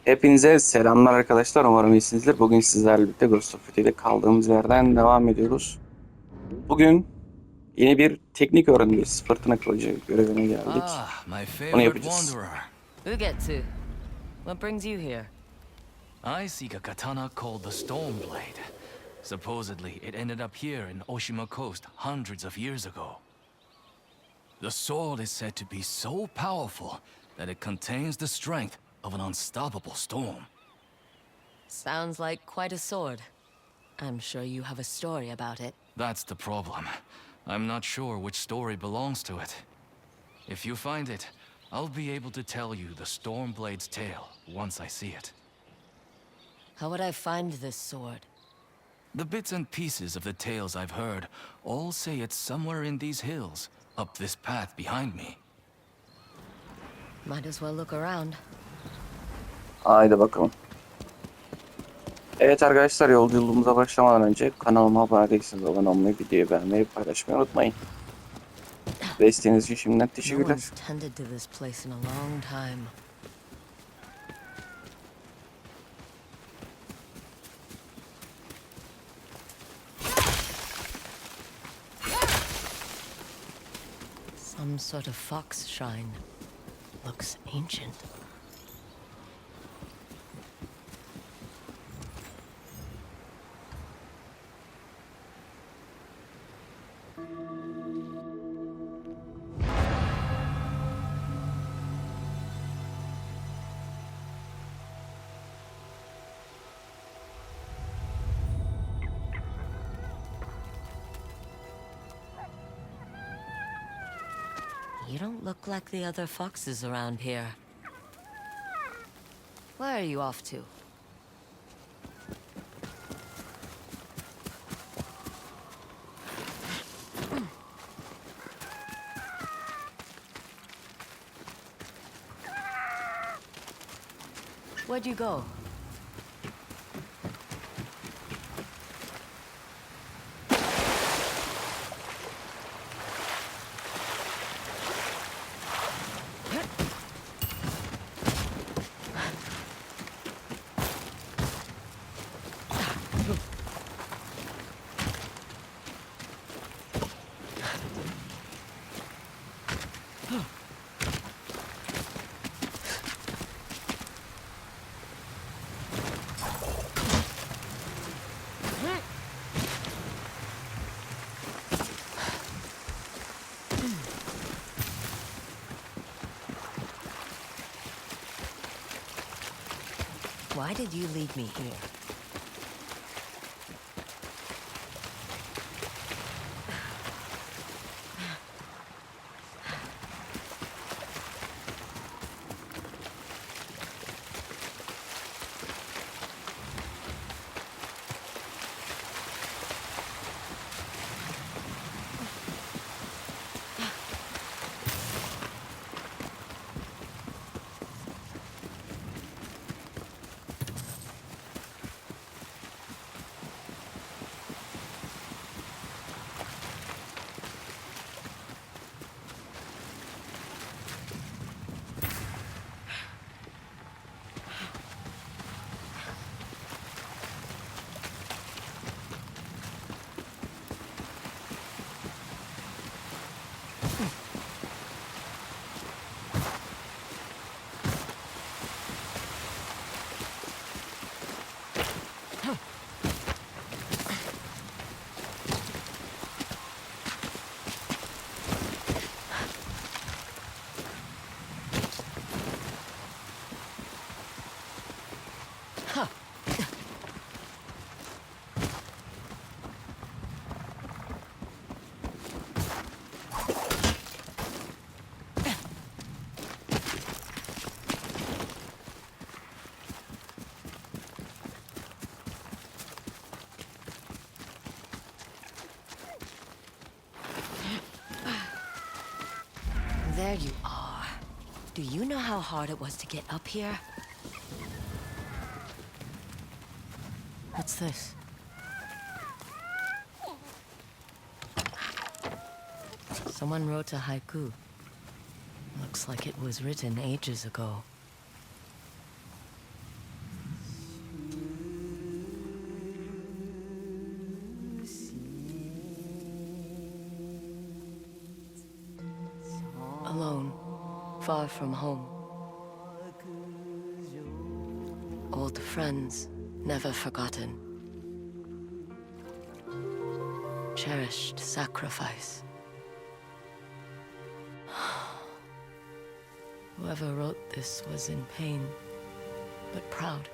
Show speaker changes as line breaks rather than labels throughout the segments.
Hepinize selamlar arkadaşlar. Umarım iyisinizdir. Bugün sizlerle birlikte Ghost of Yötei'de kaldığımız yerden devam ediyoruz. Bugün yeni bir teknik öğreneceğiz. Fırtına Kılıcı görevine geldik.
Ah, my
Onu
favorite
yapacağız.
wanderer.
Who get to? What brings you here?
I seek a katana called the Stormblade. Supposedly, it ended up here in Oshima Coast hundreds of years ago. The sword is said to be so powerful that it contains the strength of an unstoppable storm.
Sounds like quite a sword. I'm sure you have a story about it.
That's the problem. I'm not sure which story belongs to it. If you find it, I'll be able to tell you the Stormblade's tale once I see it.
How would I find this sword?
The bits and pieces of the tales I've heard all say it's somewhere in these hills, up this path behind me.
Might as well look around.
Haydi bakalım. Evet arkadaşlar, yolculuğumuza başlamadan önce kanalıma abone değilseniz abone olmayı, videoyu beğenmeyi, paylaşmayı unutmayın. Desteğiniz için şimdiden
No
teşekkürler.
one's tended to this place in a long time. Some sort of fox shrine. Looks ancient. You don't look like the other foxes around here. Where are you off to? Where'd you go? Why did you lead me here? There you are. Do you know how hard it was to get up here? What's this? Someone wrote a haiku. Looks like it was written ages ago. far from home. Old friends, never forgotten. Cherished sacrifice. Whoever wrote this was in pain, but proud.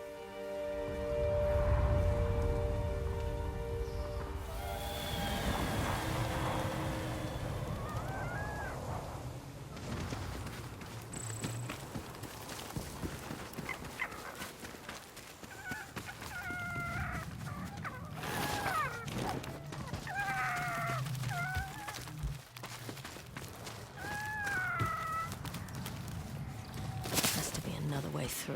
Another way through.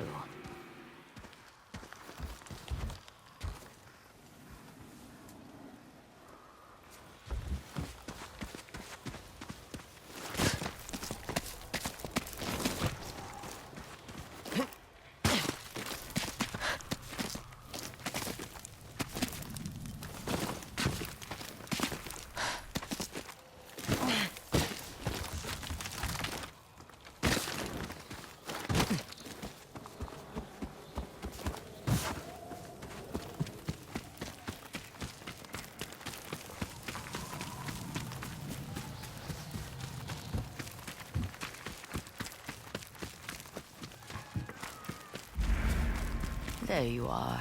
There you are.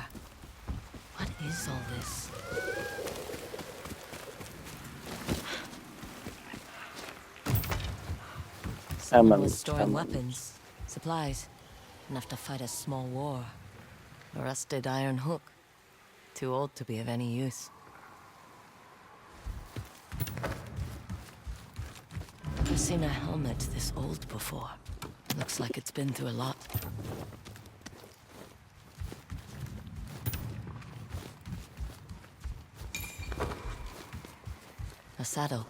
What is all this? Someone was storing weapons, supplies, enough to fight a small war. A rusted iron hook, too old to be of any use. I've seen a helmet this old before. Looks like it's been through a lot. A saddle.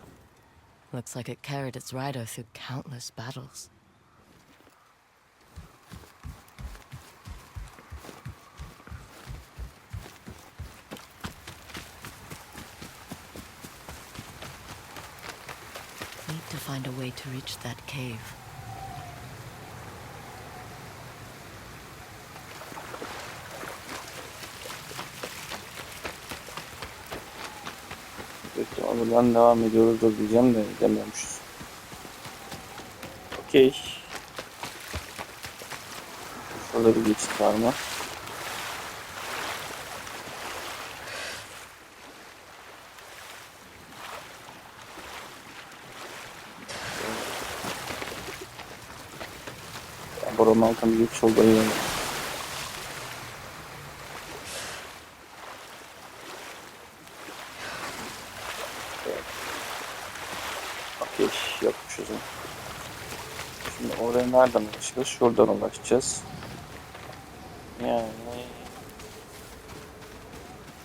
Looks like it carried its rider through countless battles. Need to find a way to reach that cave.
Buradan devam ediyoruz diyeceğim de demiyormuşuz. Okey. Şurada bir geçit var mı? Boranın altında bir geçiş olduğu gibi. Yokmuş o zaman. Şimdi oraya nereden ulaşacağız? Şuradan ulaşacağız. Yani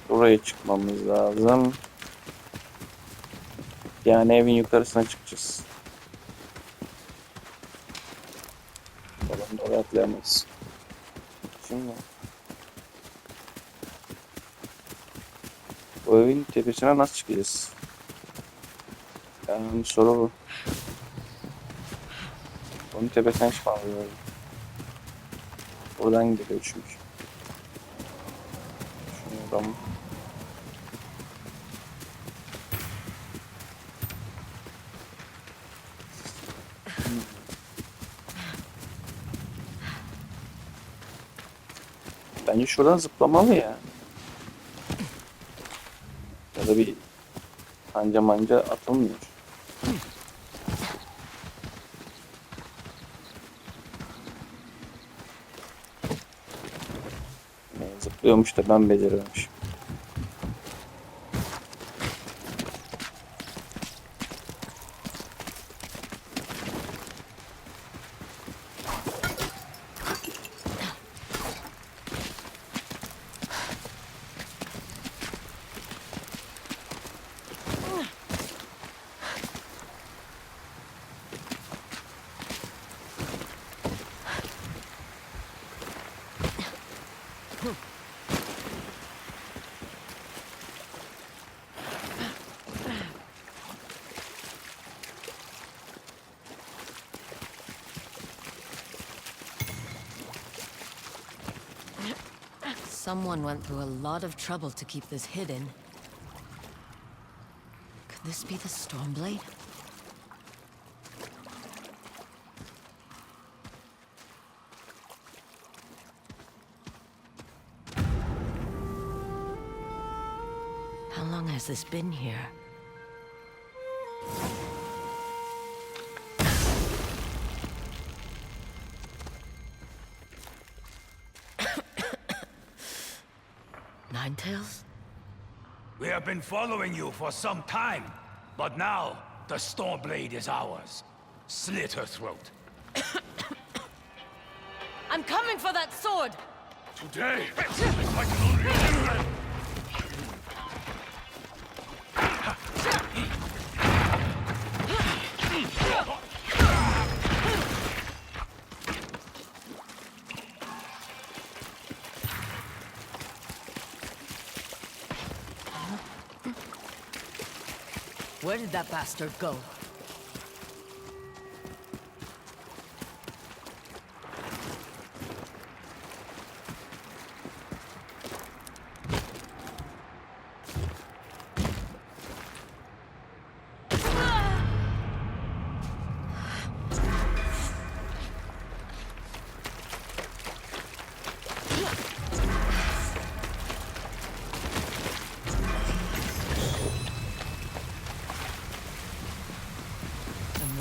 buraya çıkmamız lazım. Yani evin yukarısına çıkacağız. Oradan da oraya atlayamayız. Şimdi bu evin tepesine nasıl çıkacağız? Yani soru bu. Onun tepesinden çıkmamız lazım. Buradan gidiyor çünkü. Şuradan. Bence şuradan zıplamalı ya. Ya da bir anca manca atılmıyor. Zıplıyormuş da ben becerememişim.
Someone went through a lot of trouble to keep this hidden. Could this be the Stormblade? How long has this been here? Ninetales?
We have been following you for some time, but now the Stormblade is ours. Slit her throat.
I'm coming for that sword!
Today, if I can only...
Where did that bastard go?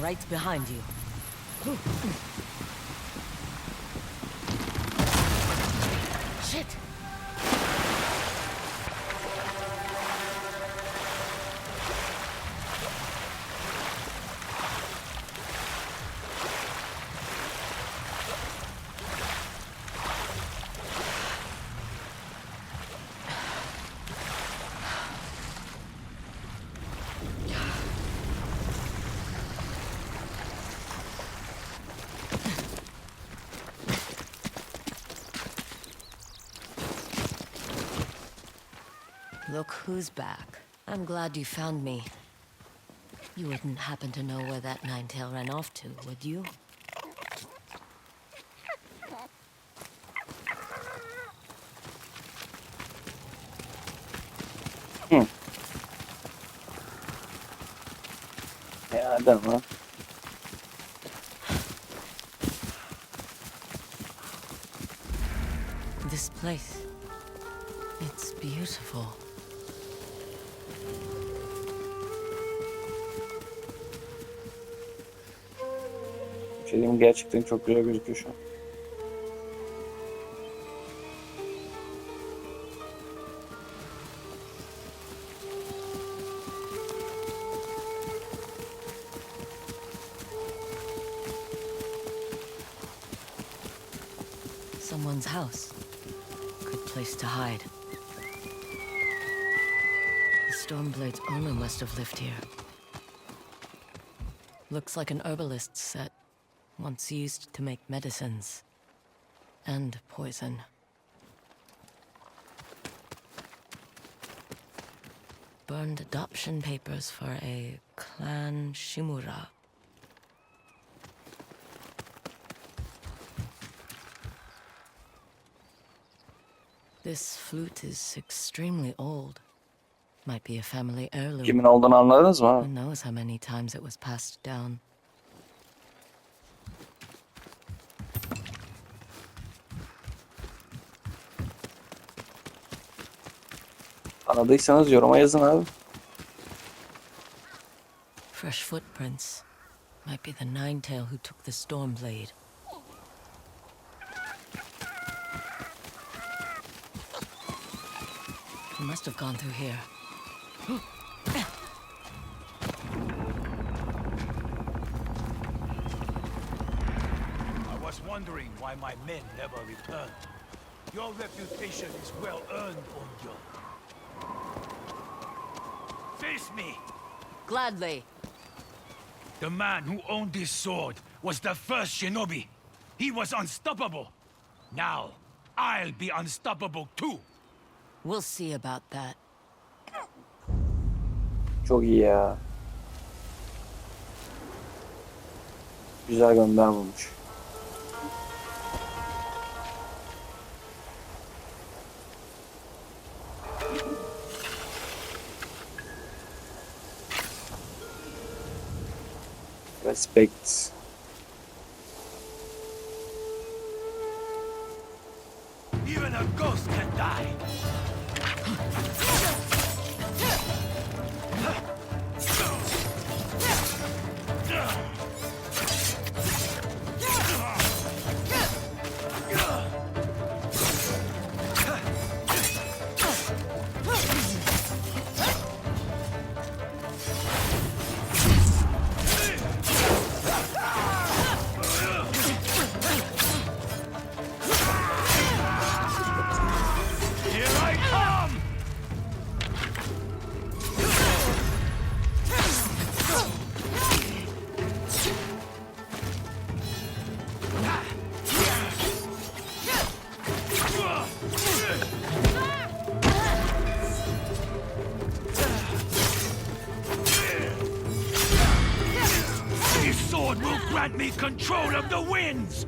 Right behind you. Shit! Look who's back. I'm glad you found me. You wouldn't happen to know where that Ninetail ran off to, would you?
Ya adamı.
This place. It's beautiful.
Film gerçekten çok güzel gözüküyor şu an.
Someone's house. Good place to hide. The Stormblade's owner must have lived here. Looks like an herbalist's set, once used to make medicines and poison. Burned adoption papers for a clan Shimura. This flute is extremely old. Might be a family heirloom.
Kimin olduğunu anladınız mı?
Who knows how many times it was passed down.
Anladıysanız yoruma yazın abi.
Fresh footprints. Might be the Ninetail who took the Stormblade. He must have gone through here.
I was wondering why my men never returned. Your reputation is well earned, Onyo. Face me!
Gladly.
The man who owned this sword was the first shinobi. He was unstoppable. Now, I'll be unstoppable too.
We'll see about that.
Çok iyi ya. Güzel gönder bulmuş. Respect.
Even a ghost can die. Grant me control of the winds!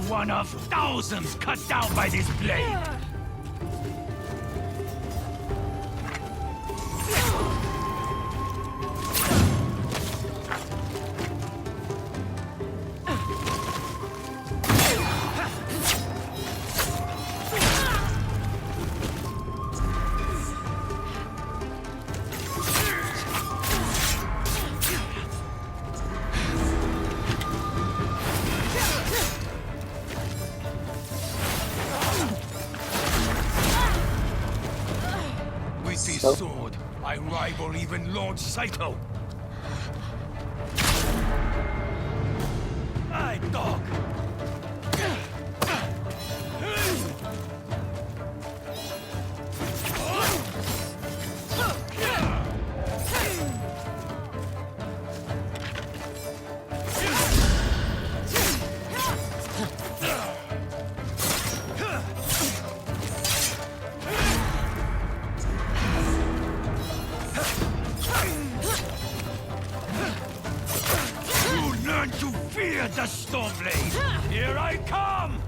One of thousands cut down by this blade. This sword, I rival even Lord Saito. My dog. To fear the Stormblade! Here I come!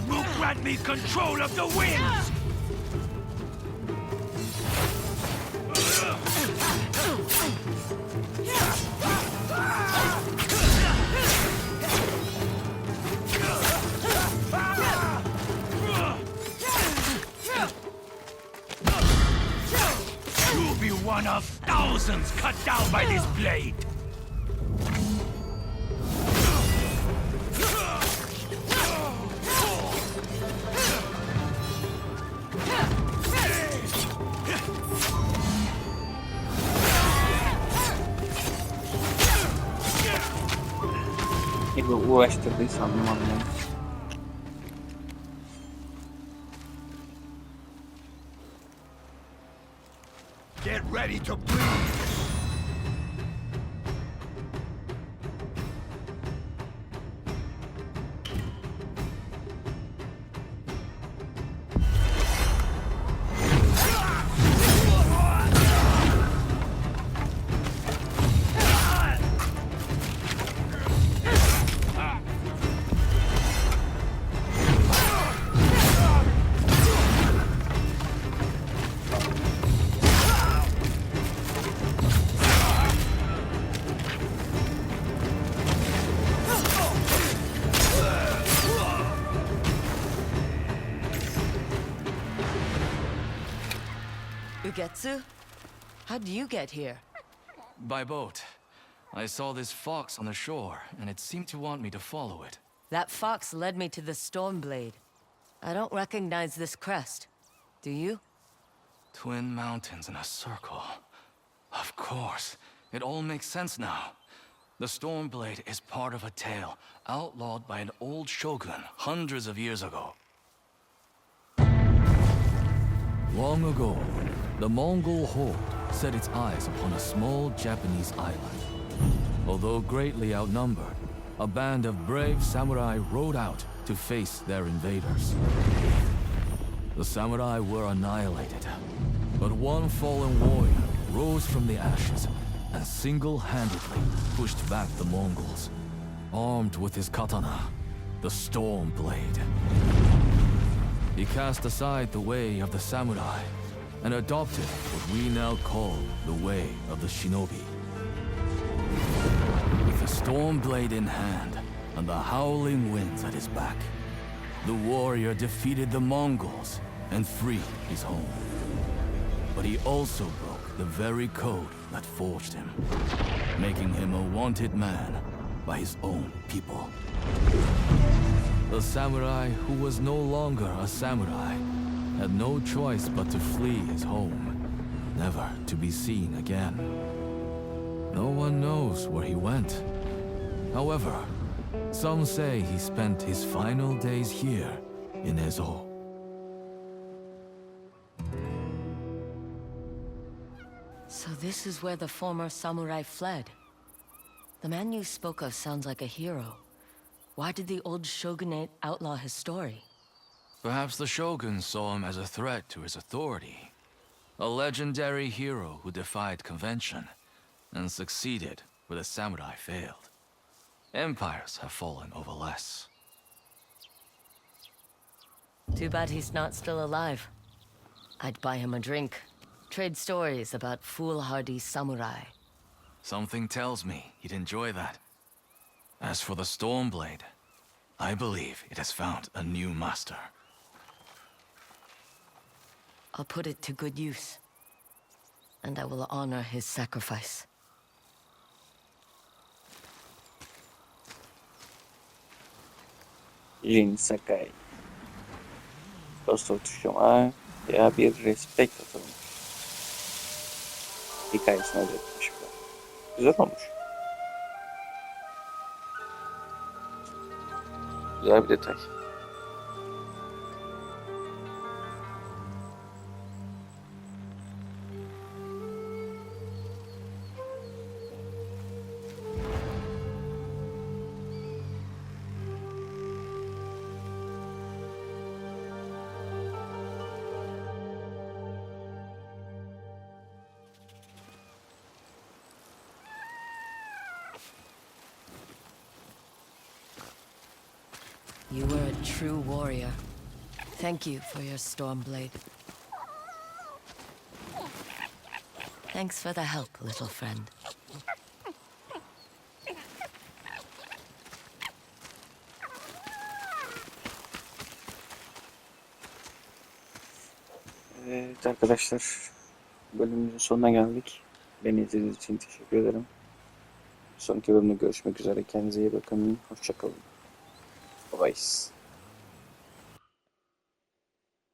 Will grant me control of the winds! You'll be one of thousands cut down by this blade!
gibi uğraştırdıysa anlamadım yani.
Get ready to bleed!
Ugetsu? How did you get here?
By boat. I saw this fox on the shore, and it seemed to want me to follow it.
That fox led me to the Stormblade. I don't recognize this crest. Do you?
Twin mountains in a circle. Of course. It all makes sense now. The Stormblade is part of a tale outlawed by an old shogun hundreds of years ago. Long ago, the Mongol horde set its eyes upon a small Japanese island. Although greatly outnumbered, a band of brave samurai rode out to face their invaders. The samurai were annihilated, but one fallen warrior rose from the ashes and single-handedly pushed back the Mongols, armed with his katana, the Stormblade. He cast aside the way of the samurai and adopted what we now call the way of the shinobi. With the Stormblade in hand and the howling winds at his back, the warrior defeated the Mongols and freed his home. But he also broke the very code that forged him, making him a wanted man by his own people. The samurai who was no longer a samurai had no choice but to flee his home, never to be seen again. No one knows where he went. However, some say he spent his final days here in Ezo.
So this is where the former samurai fled. The man you spoke of sounds like a hero. Why did the old shogunate outlaw his story?
Perhaps the shogun saw him as a threat to his authority. A legendary hero who defied convention and succeeded where the samurai failed. Empires have fallen over less.
Too bad he's not still alive. I'd buy him a drink. Trade stories about foolhardy samurai.
Something tells me he'd enjoy that. As for the Stormblade, I believe it has found a new master.
I'll put it to good use. And I will honor his sacrifice.
Jin Sakai. Dostlar tuşlama ya bir respekt atalım. Hikayesini özetmiş bu. Güzel olmuş. Güzel bir detay.
You were a true warrior. Thank you for your Stormblade. Thanks for the help, little friend.
Evet arkadaşlar, bölümümüzün sonuna geldik. Beni izlediğiniz için teşekkür ederim. Sonraki bölümde görüşmek üzere. Kendinize iyi bakın. Hoşça kalın. Bye.